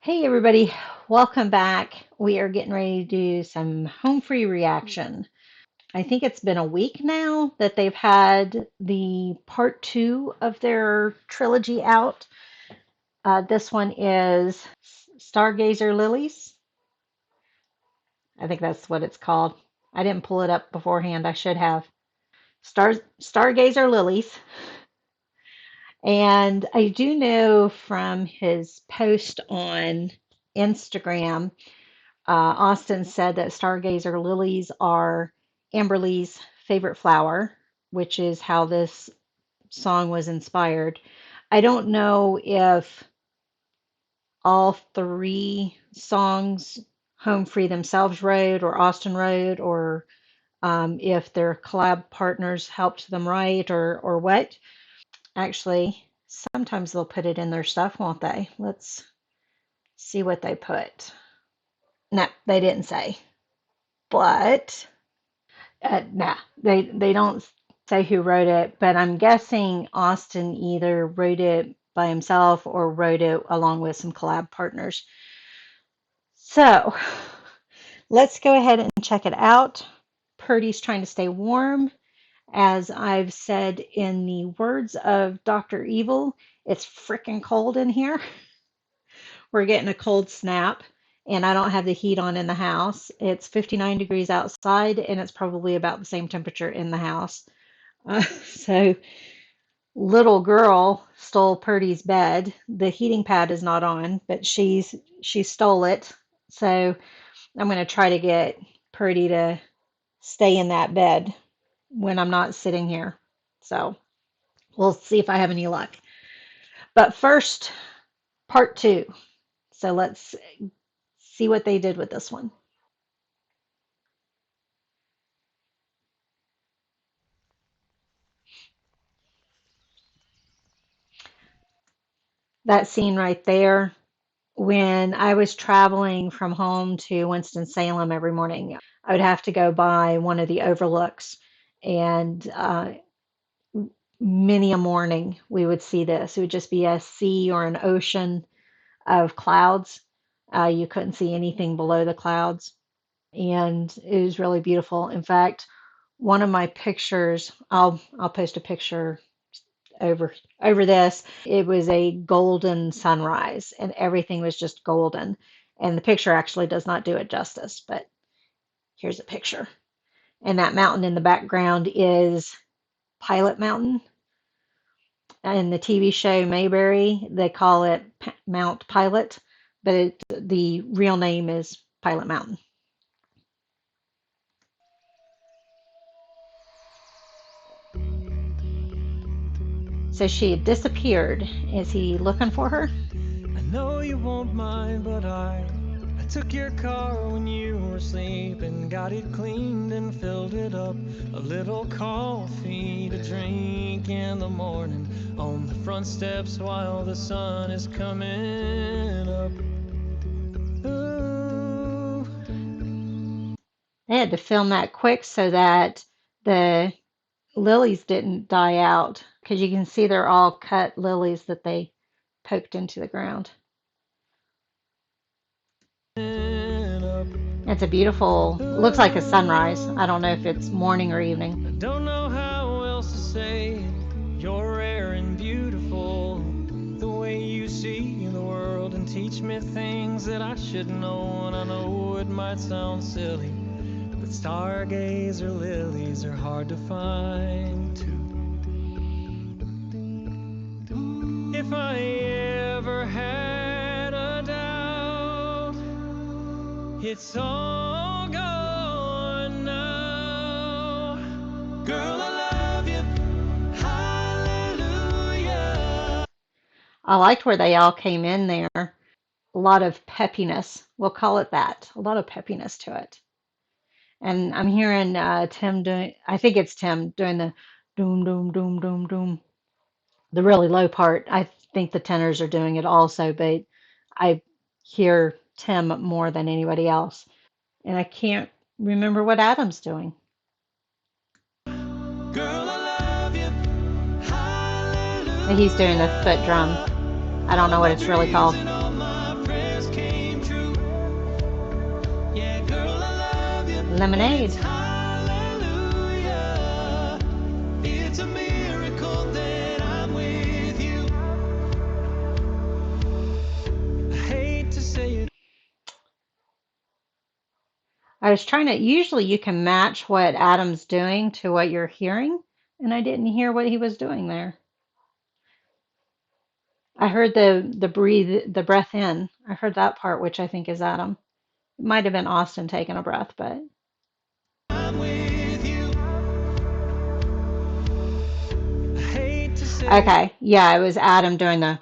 Hey everybody, welcome back. We are getting ready to do some home free reaction. I think it's been a week now that they've had the part two of their trilogy out. This one is Stargazer Lilies. I think that's what it's called. I didn't pull it up beforehand. I should have. Stargazer Lilies. And I do know from his post on Instagram. Austin said that stargazer lilies are Amberly's favorite flower, which is how this song was inspired. I don't know if all three songs Home Free themselves wrote or Austin wrote, or if their collab partners helped them write, or what. Actually, sometimes they'll put it in their stuff, won't they? Let's see what they put. No, they didn't say. But nah, they don't say who wrote it, but I'm guessing Austin either wrote it by himself or wrote it along with some collab partners. So let's go ahead and check it out. Purdy's trying to stay warm. As I've said in the words of Dr. Evil, it's freaking cold in here. We're getting a cold snap, and I don't have the heat on in the house. It's 59 degrees outside, and it's probably about the same temperature in the house. So little girl stole Purdy's bed. The heating pad is not on, but she stole it. So I'm going to try to get Purdy to stay in that bed when I'm not sitting here. So we'll see if I have any luck. But first, part two. So let's see what they did with this one. That scene right there, when I was traveling from home to Winston-Salem every morning, I would have to go by one of the overlooks, and many a morning we would see this. It would just be a sea or an ocean of clouds. You couldn't see anything below the clouds, and it was really beautiful. In fact, one of my pictures, I'll post a picture over this. It was a golden sunrise, and everything was just golden. And the picture actually does not do it justice, but here's a picture. And that mountain in the background is Pilot Mountain. In the TV show Mayberry, they call it Mount Pilot, but the real name is Pilot Mountain. So she had disappeared. Is he looking for her? I know you won't mind, but I took your car when you were asleep, got it cleaned and filled it up. A little coffee to drink in the morning on the front steps while the sun is coming up. Ooh. They had to film that quick so that the lilies didn't die out, because you can see they're all cut lilies that they poked into the ground. It's a beautiful, looks like a sunrise. I don't know if it's morning or evening. I don't know how else to say it. You're rare and beautiful, the way you see the world, and teach me things that I should know. And I know it might sound silly, but stargazer lilies are hard to find too. If I ever had a doubt, it's all gone now. Girl, I love you. Hallelujah. I liked where they all came in there. A lot of peppiness. We'll call it that. A lot of peppiness to it. And I'm hearing Tim doing, I think it's Tim doing the doom, doom, doom, doom, doom. The really low part. I think the tenors are doing it also, but I hear Tim more than anybody else. And I can't remember what Adam's doing. Girl, I love you. He's doing the foot drum. I don't know what it's really called. and Lemonade. it's hallelujah. It's a miracle that I'm with you. I hate to say it. I was trying to, usually you can match what Adam's doing to what you're hearing, and I didn't hear what he was doing there. I heard the breath in. I heard that part, which I think is Adam. It might have been Austin taking a breath, but I'm with you. I hate to say it. okay. Yeah, it was Adam doing the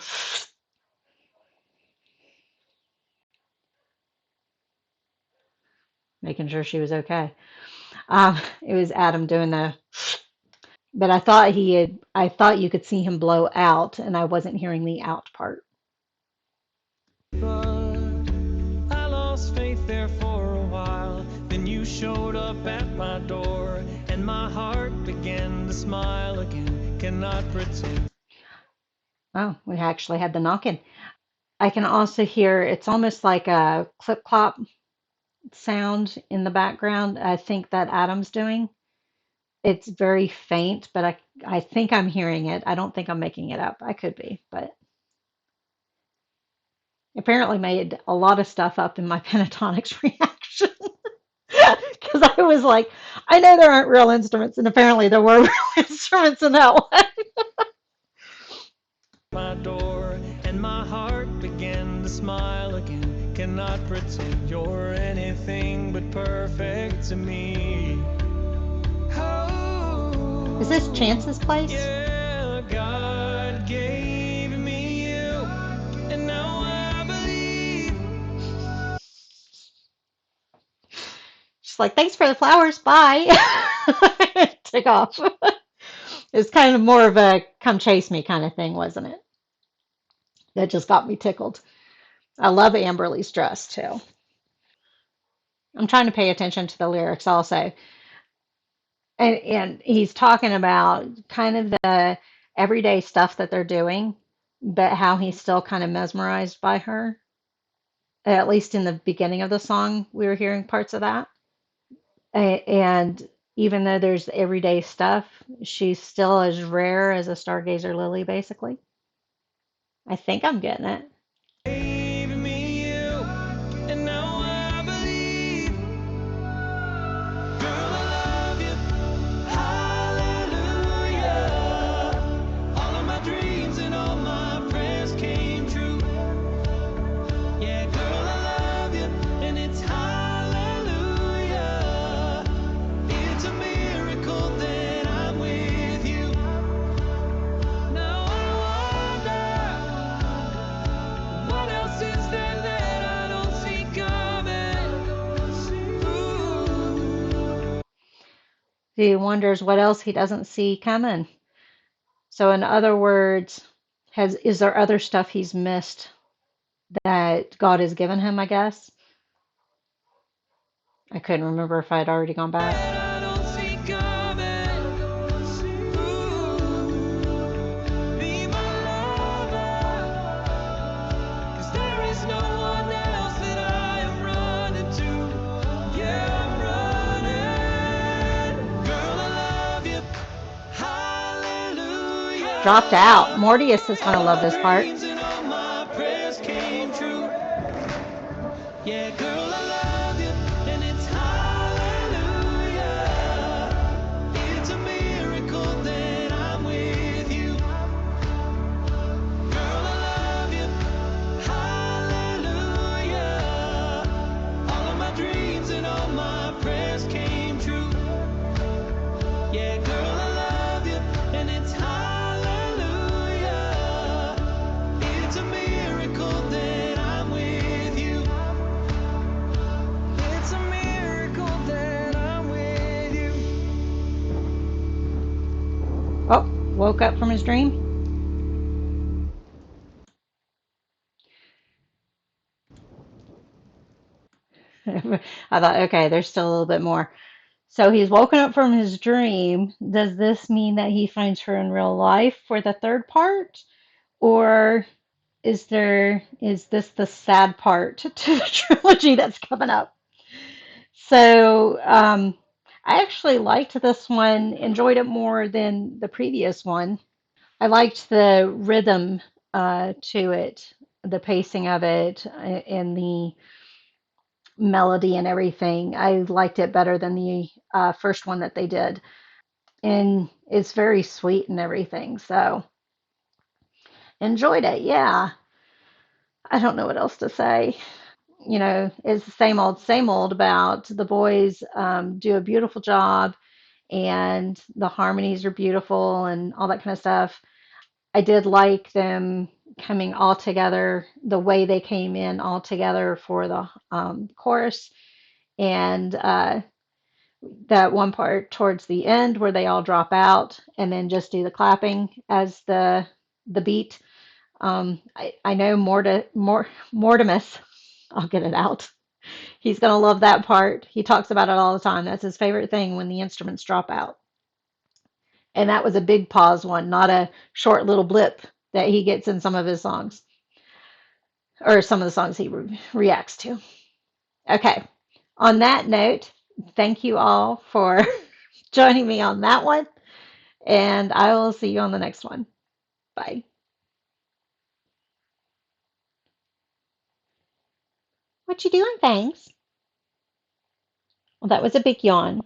making sure she was okay. It was Adam doing the, but I thought you could see him blow out, and I wasn't hearing the out part. But I lost faith there for a while. Then you showed up at my door, and my heart began to smile again. Cannot pretend. Oh, we actually had the knocking. I can also hear it's almost like a clip clop sound in the background. I think that Adam's doing. It's very faint, but I think I'm hearing it. I don't think I'm making it up. I could be, but apparently made a lot of stuff up in my pentatonics reaction because I was like, I know there aren't real instruments, and apparently there were real instruments in that one. My door, and my heart began to smile again. Cannot pretend you're anything but perfect to me. Is this Oh, Chance's place? yeah, God gave me you, and now I believe. She's like, thanks for the flowers. Bye. Take off. It was kind of more of a come chase me kind of thing, wasn't it? That just got me tickled. I love Amberly's dress too. I'm trying to pay attention to the lyrics also. And he's talking about kind of the everyday stuff that they're doing, but how he's still kind of mesmerized by her. At least in the beginning of the song, we were hearing parts of that. And even though there's everyday stuff, she's still as rare as a stargazer lily, basically. I think I'm getting it. Gave me you, and now I believe. Girl, I love you. Hallelujah. All of my dreams and all my prayers came true. Yeah, girl, I love you, and it's hallelujah. It's a miracle that I'm with you. Now I wonder what else is there that I don't see coming. Ooh. He wonders what else he doesn't see coming. So, in other words, is there other stuff he's missed that God has given him, I guess? I couldn't remember if I'd already gone back. I don't see coming. Ooh. Be my lover. 'Cause there is no one else that I am running to. Yeah, I'm running. Girl, I love you. Dropped out. Hallelujah. Mortius is going to All love my this part. dreams and all my prayers came true. Yeah, girl, I love you. And it's hallelujah. It's a miracle that I'm with you. Girl, I love you. Hallelujah. All of my dreams and all my prayers came true. Yeah, girl, I love you, and it's hallelujah. It's a miracle that I'm with you. It's a miracle that I'm with you. Oh, woke up from his dream. I thought, okay, there's still a little bit more. So he's woken up from his dream. Does this mean that he finds her in real life for the third part? Or is this the sad part to the trilogy that's coming up? So I actually liked this one, enjoyed it more than the previous one. I liked the rhythm to it, the pacing of it, and the melody and everything. I liked it better than the first one that they did. And it's very sweet and everything. So enjoyed it. Yeah. I don't know what else to say. It's the same old about the boys do a beautiful job and the harmonies are beautiful and all that kind of stuff. I did like them coming all together, the way they came in all together for the chorus, and that one part towards the end where they all drop out and then just do the clapping as the beat. I know Mortimus. I'll get it out. He's gonna love that part. He talks about it all the time. That's his favorite thing when the instruments drop out. And that was a big pause one, not a short little blip that he gets in some of his songs or some of the songs he reacts to. Okay. On that note, thank you all for joining me on that one, and I will see you on the next one. Bye. What you doing, Fangs? Well, that was a big yawn.